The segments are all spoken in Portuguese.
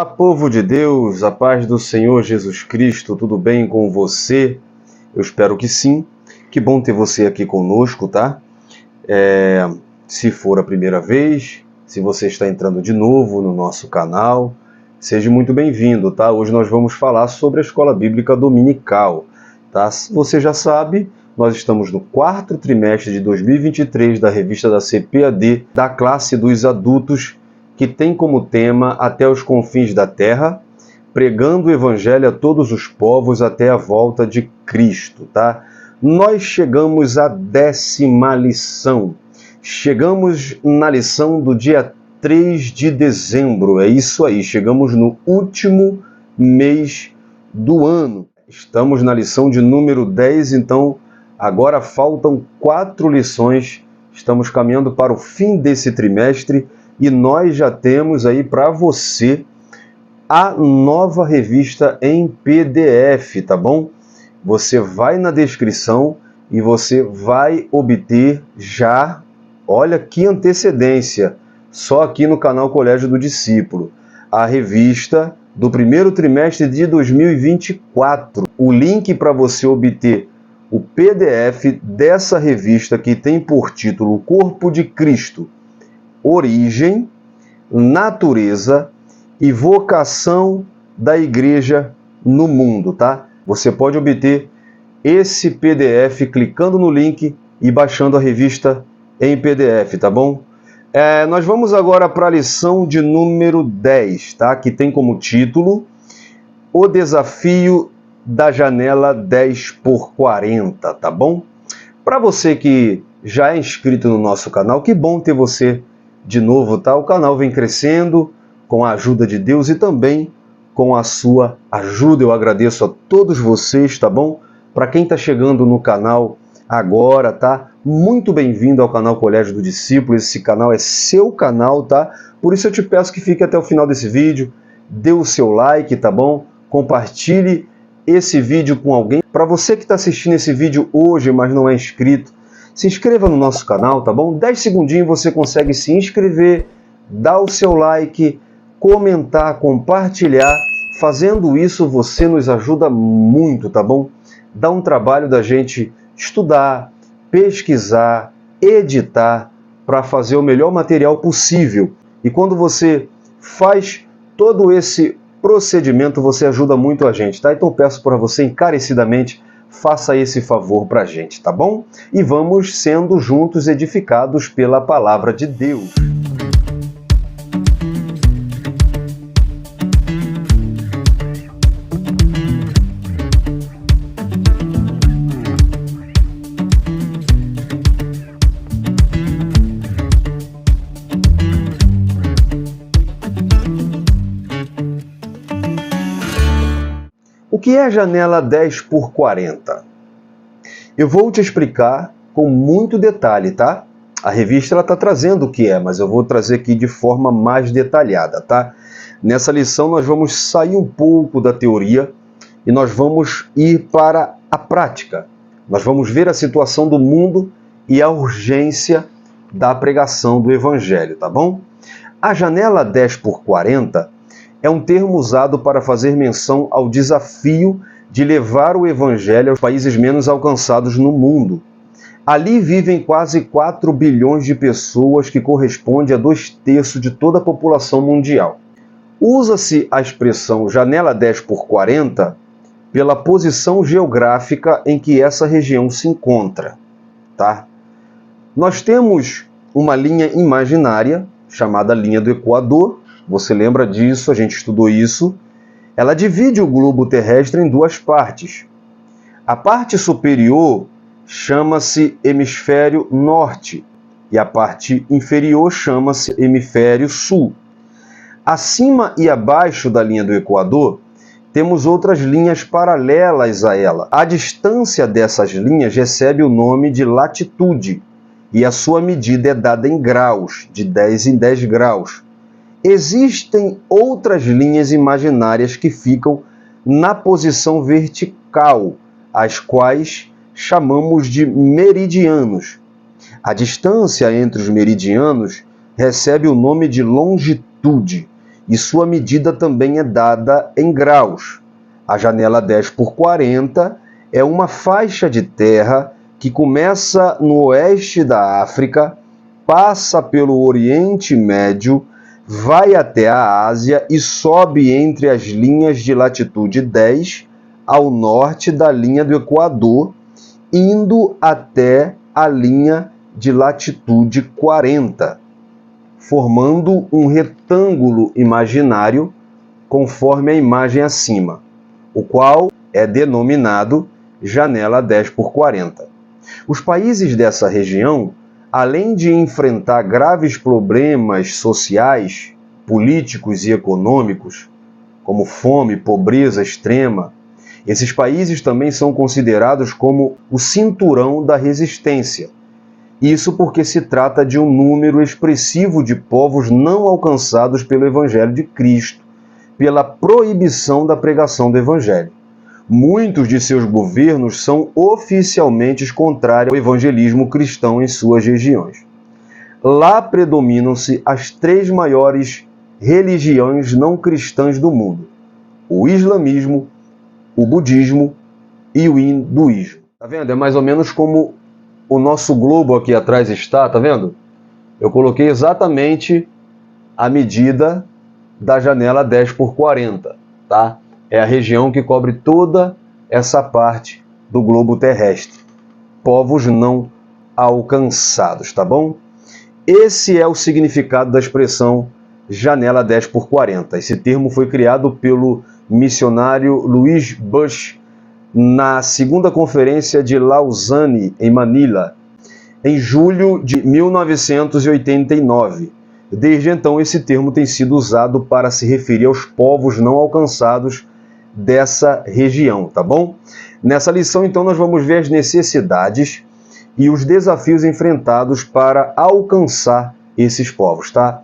Olá, povo de Deus, a paz do Senhor Jesus Cristo, tudo bem com você? Eu espero que sim. Que bom ter você aqui conosco, tá? Se for a primeira vez, se você está entrando de novo no nosso canal, seja muito bem-vindo, tá? Hoje nós vamos falar sobre a Escola Bíblica Dominical, tá? Você já sabe, nós estamos no quarto trimestre de 2023 da revista da CPAD, da classe dos adultos, que tem como tema Até os Confins da Terra, pregando o Evangelho a todos os povos até a volta de Cristo, tá? Nós chegamos à 10ª lição. Chegamos na lição do dia 3 de dezembro, é isso aí, chegamos no último mês do ano. Estamos na lição de número 10, então agora faltam 4 lições, estamos caminhando para o fim desse trimestre, e nós já temos aí para você a nova revista em PDF, tá bom? Você vai na descrição e você vai obter já, olha que antecedência, só aqui no canal Colégio do Discípulo, a revista do primeiro trimestre de 2024. O link para você obter o PDF dessa revista que tem por título Corpo de Cristo, Origem, Natureza e Vocação da Igreja no Mundo, tá? Você pode obter esse PDF clicando no link e baixando a revista em PDF, tá bom? Nós vamos agora para a lição de número 10, tá? Que tem como título O Desafio da Janela 10x40, tá bom? Para você que já é inscrito no nosso canal, que bom ter você de novo, tá? O canal vem crescendo com a ajuda de Deus e também com a sua ajuda. Eu agradeço a todos vocês, tá bom? Para quem está chegando no canal agora, tá? Muito bem-vindo ao canal Colégio do Discípulo. Esse canal é seu canal, tá? Por isso eu te peço que fique até o final desse vídeo, dê o seu like, tá bom? Compartilhe esse vídeo com alguém. Para você que está assistindo esse vídeo hoje, mas não é inscrito, se inscreva no nosso canal, tá bom? 10 segundinhos você consegue se inscrever, dar o seu like, comentar, compartilhar. Fazendo isso, você nos ajuda muito, tá bom? Dá um trabalho da gente estudar, pesquisar, editar, para fazer o melhor material possível. E quando você faz todo esse procedimento, você ajuda muito a gente, tá? Então peço para você encarecidamente, faça esse favor para a gente, tá bom? E vamos sendo juntos edificados pela palavra de Deus. O que é a janela 10x40? Eu vou te explicar com muito detalhe, tá? A revista está trazendo o que é, mas eu vou trazer aqui de forma mais detalhada, tá? Nessa lição nós vamos sair um pouco da teoria e nós vamos ir para a prática. Nós vamos ver a situação do mundo e a urgência da pregação do Evangelho, tá bom? A janela 10x40 é um termo usado para fazer menção ao desafio de levar o Evangelho aos países menos alcançados no mundo. Ali vivem quase 4 bilhões de pessoas, que corresponde a 2/3 de toda a população mundial. Usa-se a expressão janela 10x40 pela posição geográfica em que essa região se encontra, tá? Nós temos uma linha imaginária, chamada linha do Equador. Você lembra disso? A gente estudou isso. Ela divide o globo terrestre em 2 partes. A parte superior chama-se hemisfério norte e a parte inferior chama-se hemisfério sul. Acima e abaixo da linha do Equador, temos outras linhas paralelas a ela. A distância dessas linhas recebe o nome de latitude e a sua medida é dada em graus, de 10 em 10 graus. Existem outras linhas imaginárias que ficam na posição vertical, as quais chamamos de meridianos. A distância entre os meridianos recebe o nome de longitude e sua medida também é dada em graus. A janela 10 por 40 é uma faixa de terra que começa no oeste da África, passa pelo Oriente Médio, vai até a Ásia e sobe entre as linhas de latitude 10 ao norte da linha do Equador, indo até a linha de latitude 40, formando um retângulo imaginário conforme a imagem acima, o qual é denominado janela 10 por 40. Os países dessa região, além de enfrentar graves problemas sociais, políticos e econômicos, como fome, pobreza extrema, esses países também são considerados como o cinturão da resistência. Isso porque se trata de um número expressivo de povos não alcançados pelo Evangelho de Cristo, pela proibição da pregação do Evangelho. Muitos de seus governos são oficialmente contrários ao evangelismo cristão em suas regiões. Lá predominam-se as 3 maiores religiões não cristãs do mundo: o islamismo, o budismo e o hinduísmo. Tá vendo? É mais ou menos como o nosso globo aqui atrás está, tá vendo? Eu coloquei exatamente a medida da janela 10 por 40, tá? É a região que cobre toda essa parte do globo terrestre. Povos não alcançados, tá bom? Esse é o significado da expressão janela 10 por 40. Esse termo foi criado pelo missionário Louis Bush na segunda conferência de Lausanne, em Manila, em julho de 1989. Desde então, esse termo tem sido usado para se referir aos povos não alcançados dessa região, tá bom? Nessa lição, então, nós vamos ver as necessidades e os desafios enfrentados para alcançar esses povos, tá?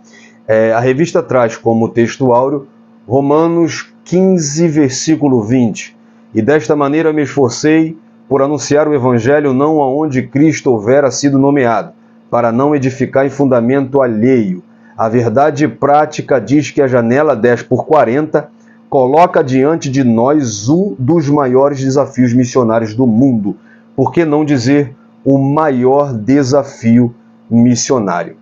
A revista traz como texto áureo Romanos 15, versículo 20. E desta maneira me esforcei por anunciar o Evangelho não aonde Cristo houvera sido nomeado, para não edificar em fundamento alheio. A verdade prática diz que a janela 10 por 40 coloca diante de nós um dos maiores desafios missionários do mundo, por que não dizer o maior desafio missionário.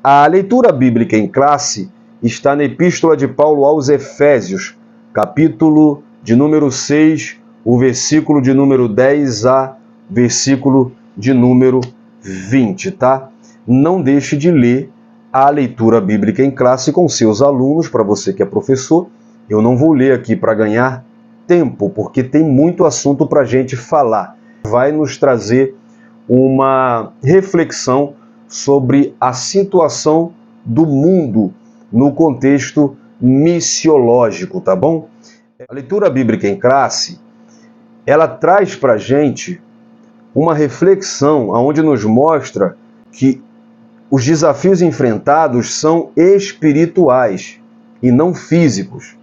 A leitura bíblica em classe está na Epístola de Paulo aos Efésios, capítulo de número 6, o versículo de número 10 a versículo de número 20, tá? Não deixe de ler a leitura bíblica em classe com seus alunos, para você que é professor. Eu não vou ler aqui para ganhar tempo, porque tem muito assunto para a gente falar. Vai nos trazer uma reflexão sobre a situação do mundo no contexto missiológico, tá bom? A leitura bíblica em classe, ela traz para a gente uma reflexão onde nos mostra que os desafios enfrentados são espirituais e não físicos.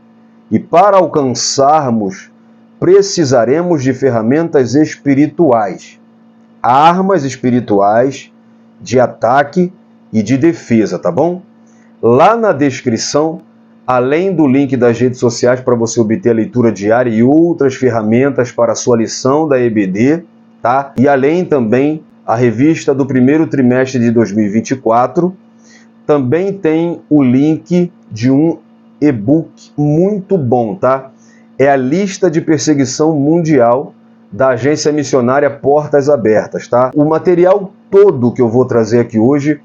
E para alcançarmos, precisaremos de ferramentas espirituais, armas espirituais de ataque e de defesa, tá bom? Lá na descrição, além do link das redes sociais para você obter a leitura diária e outras ferramentas para a sua lição da EBD, tá? E além também a revista do primeiro trimestre de 2024, também tem o link de um e-book muito bom, tá? É a lista de perseguição mundial da agência missionária Portas Abertas, tá? O material todo que eu vou trazer aqui hoje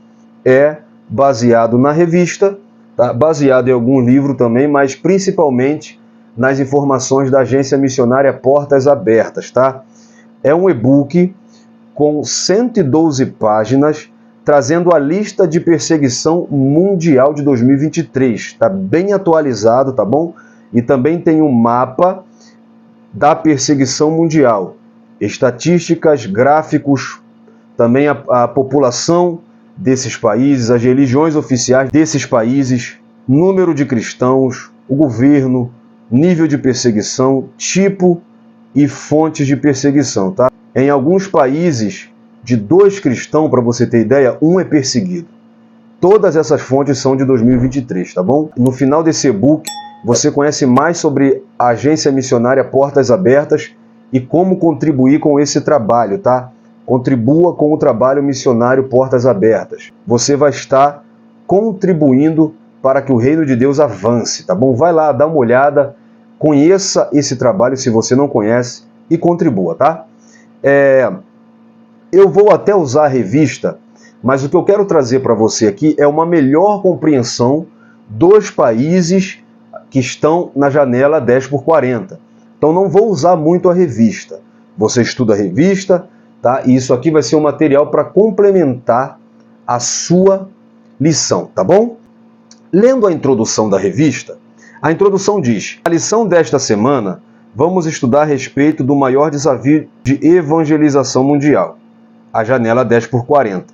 é baseado na revista, tá? Baseado em algum livro também, mas principalmente nas informações da agência missionária Portas Abertas, tá? É um e-book com 112 páginas, trazendo a lista de perseguição mundial de 2023. Está bem atualizado, tá bom? E também tem um mapa da perseguição mundial. Estatísticas, gráficos, também a população desses países, as religiões oficiais desses países, número de cristãos, o governo, nível de perseguição, tipo e fontes de perseguição, tá? Em alguns países, de 2 cristãos, para você ter ideia, 1 é perseguido. Todas essas fontes são de 2023, tá bom? No final desse e-book, você conhece mais sobre a Agência Missionária Portas Abertas e como contribuir com esse trabalho, tá? Contribua com o trabalho missionário Portas Abertas. Você vai estar contribuindo para que o reino de Deus avance, tá bom? Vai lá, dá uma olhada, conheça esse trabalho se você não conhece e contribua, tá? Eu vou até usar a revista, mas o que eu quero trazer para você aqui é uma melhor compreensão dos países que estão na janela 10x40. Então não vou usar muito a revista. Você estuda a revista, tá? E isso aqui vai ser um material para complementar a sua lição, tá bom? Lendo a introdução da revista, a introdução diz: a lição desta semana vamos estudar a respeito do maior desafio de evangelização mundial, a janela 10x40.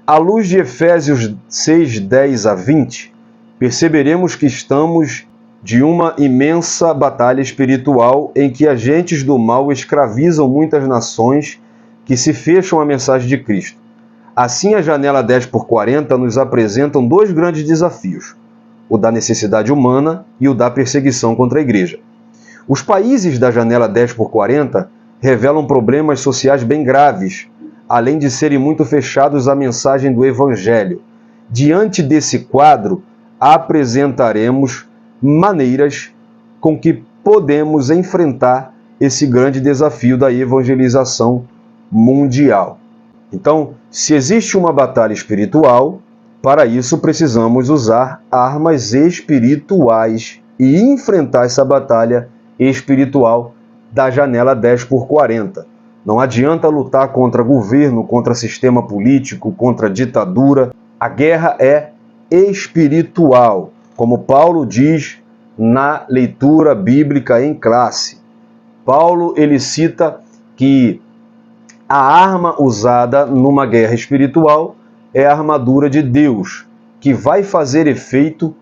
À luz de Efésios 6, 10 a 20, perceberemos que estamos de uma imensa batalha espiritual em que agentes do mal escravizam muitas nações que se fecham à mensagem de Cristo. Assim, a janela 10x40 nos apresentam dois grandes desafios, o da necessidade humana e o da perseguição contra a igreja. Os países da janela 10x40 revelam problemas sociais bem graves, além de serem muito fechados à mensagem do Evangelho. Diante desse quadro, apresentaremos maneiras com que podemos enfrentar esse grande desafio da evangelização mundial. Então, se existe uma batalha espiritual, para isso precisamos usar armas espirituais e enfrentar essa batalha espiritual da janela 10x40. Não adianta lutar contra governo, contra sistema político, contra ditadura. A guerra é espiritual, como Paulo diz na leitura bíblica em classe. Paulo, ele cita que a arma usada numa guerra espiritual é a armadura de Deus, que vai fazer efeito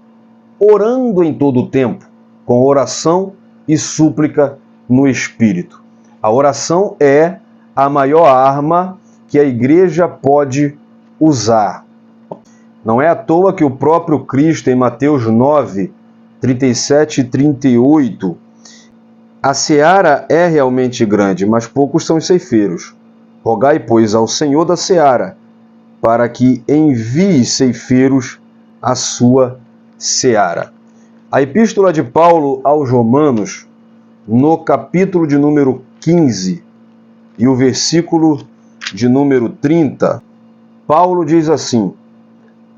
orando em todo o tempo, com oração e súplica no Espírito. A oração é a maior arma que a igreja pode usar. Não é à toa que o próprio Cristo, em Mateus 9, 37 e 38, a seara é realmente grande, mas poucos são os ceifeiros. Rogai, pois, ao Senhor da seara, para que envie ceifeiros à sua seara. A epístola de Paulo aos Romanos, no capítulo de número 15 e o versículo de número 30, Paulo diz assim: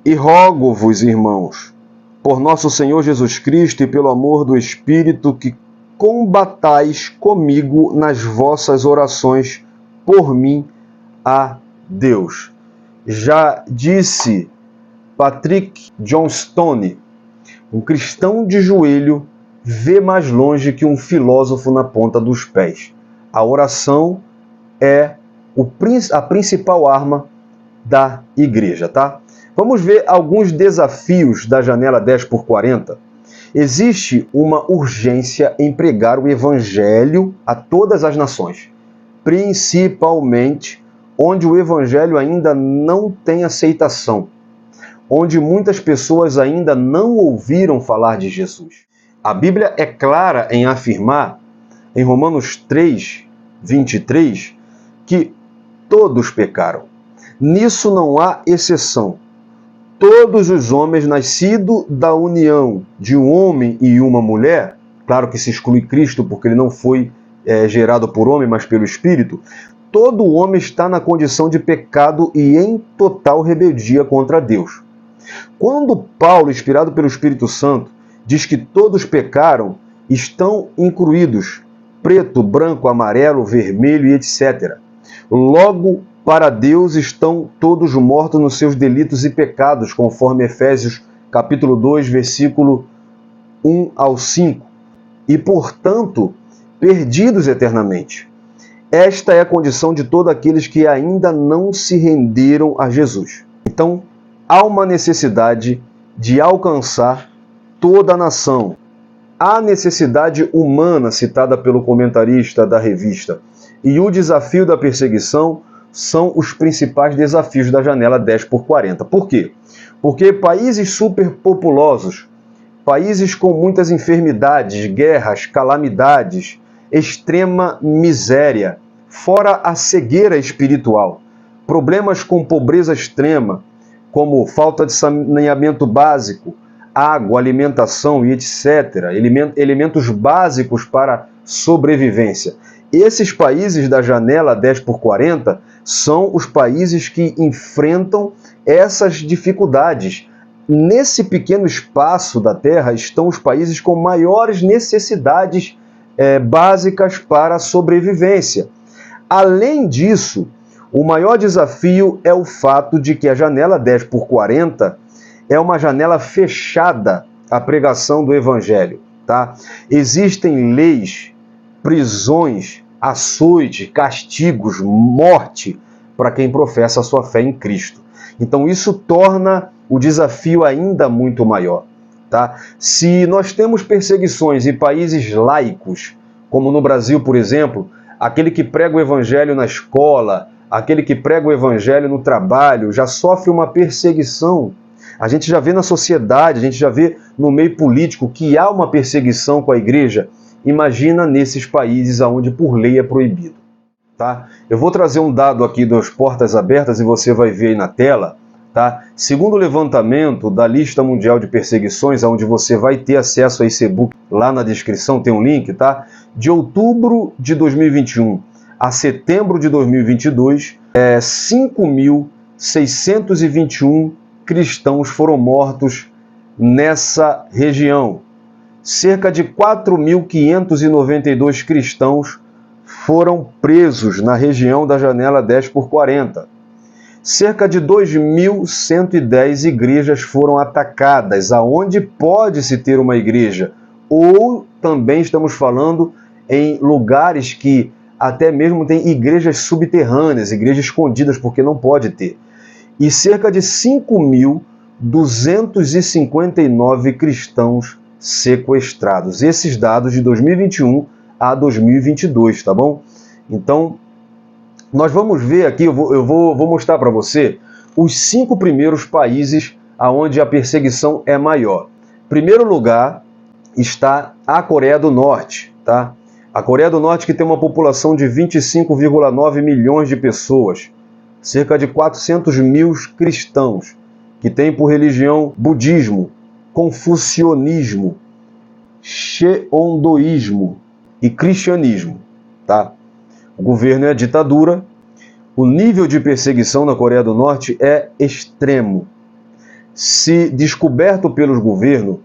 E rogo-vos, irmãos, por nosso Senhor Jesus Cristo e pelo amor do Espírito, que combatais comigo nas vossas orações por mim a Deus. Já disse Patrick Johnstone, um cristão de joelho vê mais longe que um filósofo na ponta dos pés. A oração é a principal arma da igreja, tá? Vamos ver alguns desafios da janela 10x40. Existe uma urgência em pregar o evangelho a todas as nações, principalmente onde o evangelho ainda não tem aceitação, onde muitas pessoas ainda não ouviram falar de Jesus. A Bíblia é clara em afirmar, em Romanos 3, 23, que todos pecaram. Nisso não há exceção. Todos os homens nascidos da união de um homem e uma mulher, claro que se exclui Cristo porque ele não foi gerado por homem, mas pelo Espírito, todo homem está na condição de pecado e em total rebeldia contra Deus. Quando Paulo, inspirado pelo Espírito Santo, diz que todos pecaram, estão incluídos preto, branco, amarelo, vermelho e etc. Logo, para Deus estão todos mortos nos seus delitos e pecados, conforme Efésios capítulo 2, versículo 1 ao 5, e, portanto, perdidos eternamente. Esta é a condição de todos aqueles que ainda não se renderam a Jesus. Então, há uma necessidade de alcançar toda a nação. A necessidade humana citada pelo comentarista da revista e o desafio da perseguição são os principais desafios da janela 10x40. Por quê? Porque países superpopulosos, países com muitas enfermidades, guerras, calamidades, extrema miséria, fora a cegueira espiritual, problemas com pobreza extrema, como falta de saneamento básico, água, alimentação e etc., elementos básicos para sobrevivência. Esses países da janela 10x40 são os países que enfrentam essas dificuldades. Nesse pequeno espaço da Terra estão os países com maiores necessidades básicas para a sobrevivência. Além disso, o maior desafio é o fato de que a janela 10x40 é uma janela fechada à pregação do Evangelho. Tá? Existem leis, prisões, açoite, castigos, morte para quem professa a sua fé em Cristo. Então isso torna o desafio ainda muito maior. Tá? Se nós temos perseguições em países laicos, como no Brasil, por exemplo, aquele que prega o Evangelho na escola, aquele que prega o Evangelho no trabalho, já sofre uma perseguição. A gente já vê na sociedade, a gente já vê no meio político que há uma perseguição com a igreja. Imagina nesses países onde por lei é proibido. Tá? Eu vou trazer um dado aqui das portas abertas e você vai ver aí na tela. Tá? Segundo o levantamento da lista mundial de perseguições, onde você vai ter acesso a esse e-book, lá na descrição tem um link, tá? De outubro de 2021 a setembro de 2022, 5.621 cristãos foram mortos nessa região. Cerca de 4.592 cristãos foram presos na região da janela 10x40. Cerca de 2.110 igrejas foram atacadas, aonde pode-se ter uma igreja. Ou também estamos falando em lugares que até mesmo tem igrejas subterrâneas, igrejas escondidas, porque não pode ter. E cerca de 5.259 cristãos sequestrados. Esses dados de 2021 a 2022, tá bom? Então, nós vamos ver aqui, eu vou mostrar para você os 5 primeiros países onde a perseguição é maior. Em primeiro lugar está a Coreia do Norte, tá? A Coreia do Norte, que tem uma população de 25,9 milhões de pessoas, cerca de 400 mil cristãos, que tem por religião budismo, confucionismo, cheondoísmo e cristianismo. Tá? O governo é ditadura, o nível de perseguição na Coreia do Norte é extremo. Se descoberto pelos governos,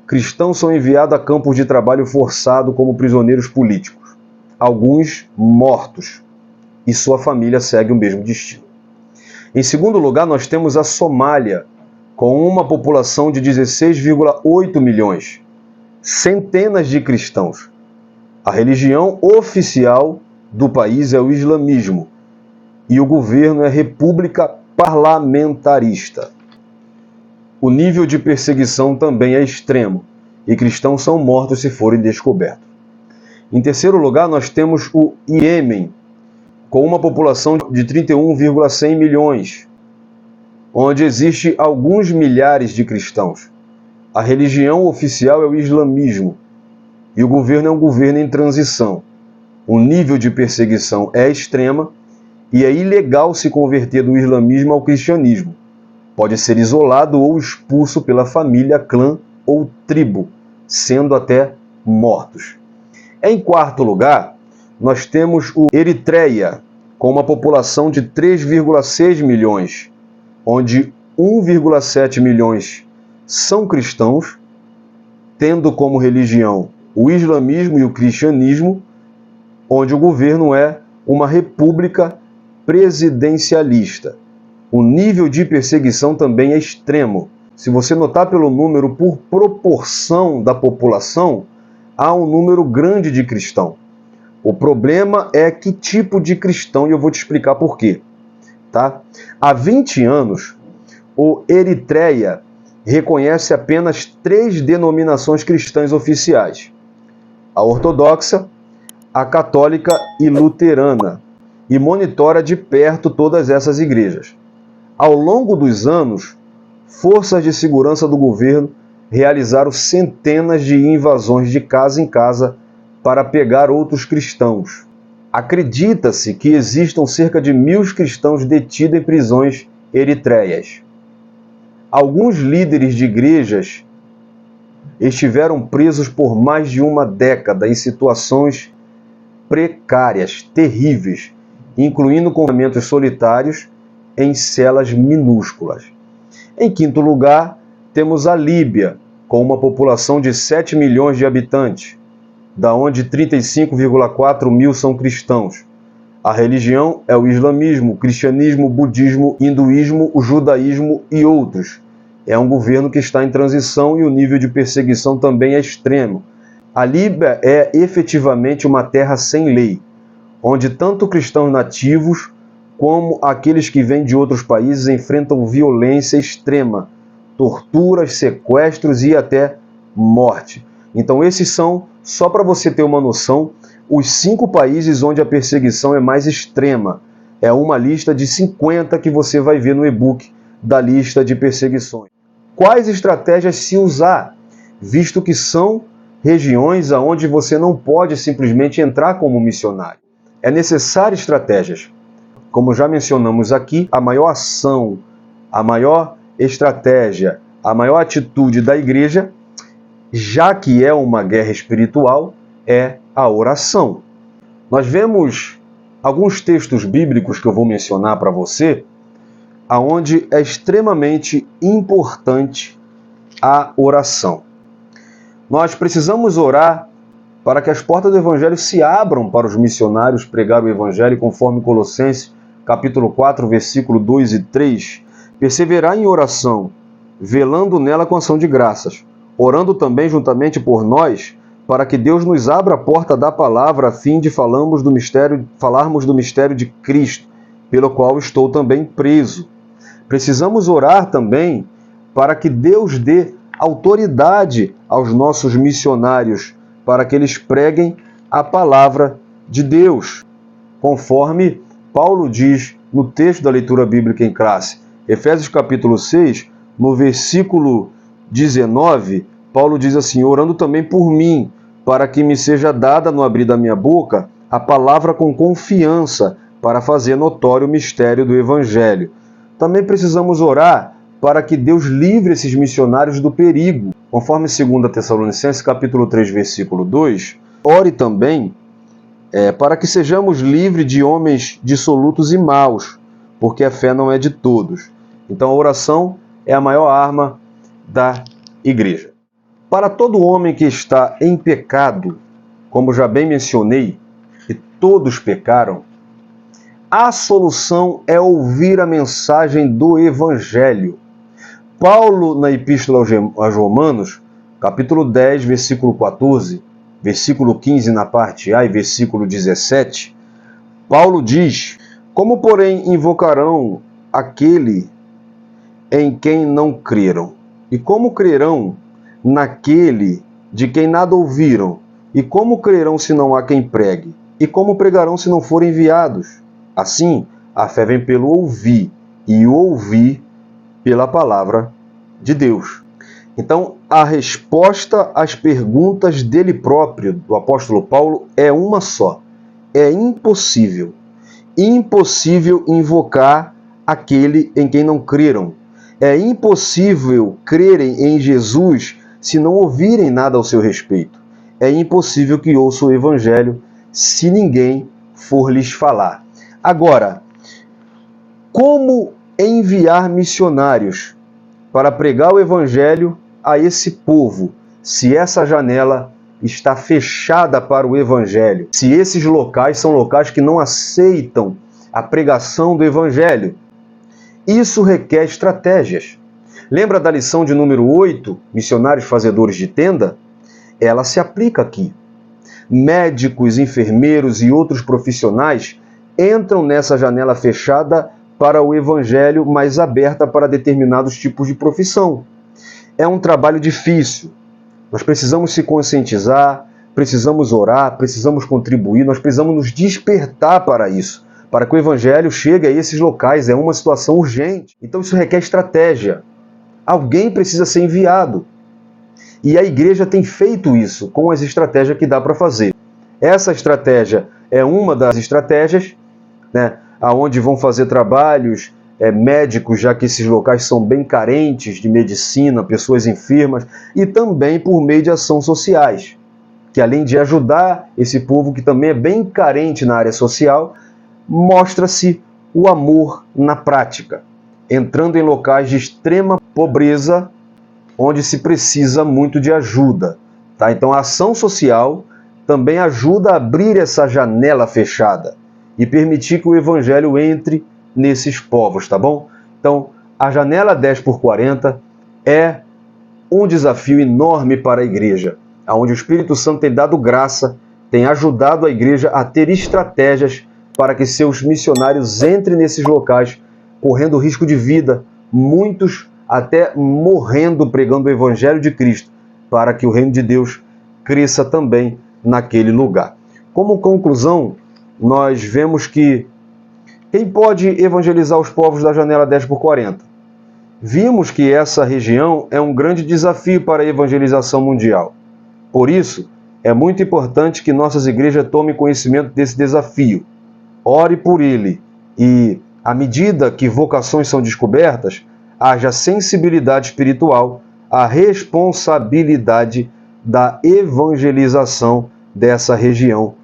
cristãos são enviados a campos de trabalho forçado como prisioneiros políticos, alguns mortos, e sua família segue o mesmo destino. Em segundo lugar, nós temos a Somália, com uma população de 16,8 milhões, centenas de cristãos. A religião oficial do país é o islamismo, e o governo é república parlamentarista. O nível de perseguição também é extremo, e cristãos são mortos se forem descobertos. Em terceiro lugar, nós temos o Iêmen, com uma população de 31,100 milhões, onde existe alguns milhares de cristãos. A religião oficial é o islamismo, e o governo é um governo em transição. O nível de perseguição é extrema, e é ilegal se converter do islamismo ao cristianismo. Pode ser isolado ou expulso pela família, clã ou tribo, sendo até mortos. Em quarto lugar, nós temos o Eritreia, com uma população de 3,6 milhões, onde 1,7 milhões são cristãos, tendo como religião o islamismo e o cristianismo, onde o governo é uma república presidencialista. O nível de perseguição também é extremo. Se você notar pelo número por proporção da população, há um número grande de cristãos. O problema é que tipo de cristão, e eu vou te explicar por quê. Tá? Há 20 anos, o Eritreia reconhece apenas 3 denominações cristãs oficiais: a ortodoxa, a católica e luterana, e monitora de perto todas essas igrejas. Ao longo dos anos, forças de segurança do governo realizaram centenas de invasões de casa em casa para pegar outros cristãos. Acredita-se que existam cerca de 1.000 cristãos detidos em prisões eritreias. Alguns líderes de igrejas estiveram presos por mais de uma década em situações precárias, terríveis, incluindo confinamentos solitários em celas minúsculas. Em quinto lugar, temos a Líbia, com uma população de 7 milhões de habitantes, da onde 35,4 mil são cristãos. A religião é o islamismo, o cristianismo, o budismo, o hinduísmo, o judaísmo e outros. É um governo que está em transição e o nível de perseguição também é extremo. A Líbia é efetivamente uma terra sem lei, onde tanto cristãos nativos como aqueles que vêm de outros países enfrentam violência extrema, torturas, sequestros e até morte. Então esses são, só para você ter uma noção, os 5 países onde a perseguição é mais extrema. É uma lista de 50 que você vai ver no e-book da lista de perseguições. Quais estratégias se usar, visto que são regiões onde você não pode simplesmente entrar como missionário? É necessário estratégias. Como já mencionamos aqui, a maior ação, a maior estratégia, a maior atitude da igreja, já que é uma guerra espiritual, é a oração. Nós vemos alguns textos bíblicos que eu vou mencionar para você, aonde é extremamente importante a oração. Nós precisamos orar para que as portas do Evangelho se abram para os missionários pregar o Evangelho, conforme Colossenses capítulo 4, versículo 2 e 3. Perseverar em oração, velando nela com ação de graças, orando também juntamente por nós, para que Deus nos abra a porta da palavra, a fim de falarmos do mistério de Cristo, pelo qual estou também preso. Precisamos orar também para que Deus dê autoridade aos nossos missionários, para que eles preguem a palavra de Deus, conforme Paulo diz no texto da leitura bíblica em classe. Efésios capítulo 6, no versículo 19, Paulo diz assim: orando também por mim, para que me seja dada no abrir da minha boca a palavra com confiança, para fazer notório o mistério do Evangelho. Também precisamos orar para que Deus livre esses missionários do perigo. Conforme 2 Tessalonicenses capítulo 3, versículo 2, ore também para que sejamos livres de homens dissolutos e maus, porque a fé não é de todos. Então a oração é a maior arma da igreja. Para todo homem que está em pecado, como já bem mencionei, que todos pecaram, a solução é ouvir a mensagem do Evangelho. Paulo, na Epístola aos Romanos, capítulo 10, versículo 14, versículo 15 na parte A e versículo 17, Paulo diz: como, porém, invocarão aquele em quem não creram? E como crerão naquele de quem nada ouviram? E como crerão se não há quem pregue? E como pregarão se não forem enviados? Assim, a fé vem pelo ouvir, e o ouvir pela palavra de Deus. Então, a resposta às perguntas dele próprio, do apóstolo Paulo, é uma só. É impossível invocar aquele em quem não creram. É impossível crerem em Jesus se não ouvirem nada ao seu respeito. É impossível que ouçam o Evangelho se ninguém for lhes falar. Agora, como enviar missionários para pregar o Evangelho a esse povo, se essa janela está fechada para o Evangelho, se esses locais são locais que não aceitam a pregação do Evangelho? Isso requer estratégias. Lembra da lição de número 8, missionários fazedores de tenda? Ela se aplica aqui. Médicos, enfermeiros e outros profissionais entram nessa janela fechada para o Evangelho, mas aberta para determinados tipos de profissão. É um trabalho difícil. Nós precisamos se conscientizar, precisamos orar, precisamos contribuir, nós precisamos nos despertar para isso, para que o Evangelho chegue a esses locais. É uma situação urgente. Então isso requer estratégia. Alguém precisa ser enviado. E a igreja tem feito isso com as estratégias que dá para fazer. Essa estratégia é uma das estratégias, né, onde vão fazer trabalhos médicos, já que esses locais são bem carentes de medicina, pessoas enfermas, e também por meio de ações sociais, que além de ajudar esse povo que também é bem carente na área social, mostra-se o amor na prática, entrando em locais de extrema pobreza, onde se precisa muito de ajuda. Tá? Então a ação social também ajuda a abrir essa janela fechada e permitir que o evangelho entre nesses povos, tá bom? Então, a janela 10x40 é um desafio enorme para a igreja, onde o Espírito Santo tem dado graça, tem ajudado a igreja a ter estratégias para que seus missionários entrem nesses locais, correndo risco de vida, muitos até morrendo pregando o evangelho de Cristo, para que o reino de Deus cresça também naquele lugar. Como conclusão, nós vemos que quem pode evangelizar os povos da janela 10x40? Vimos que essa região é um grande desafio para a evangelização mundial. Por isso, é muito importante que nossas igrejas tomem conhecimento desse desafio. Ore por ele e, à medida que vocações são descobertas, haja sensibilidade espiritual à responsabilidade da evangelização dessa região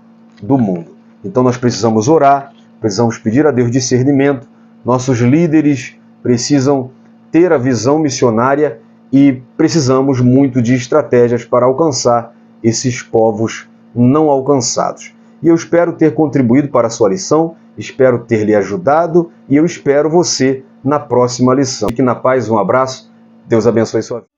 do mundo. Então nós precisamos orar, precisamos pedir a Deus discernimento, nossos líderes precisam ter a visão missionária e precisamos muito de estratégias para alcançar esses povos não alcançados. E eu espero ter contribuído para a sua lição, espero ter lhe ajudado e eu espero você na próxima lição. Fique na paz, um abraço, Deus abençoe sua vida.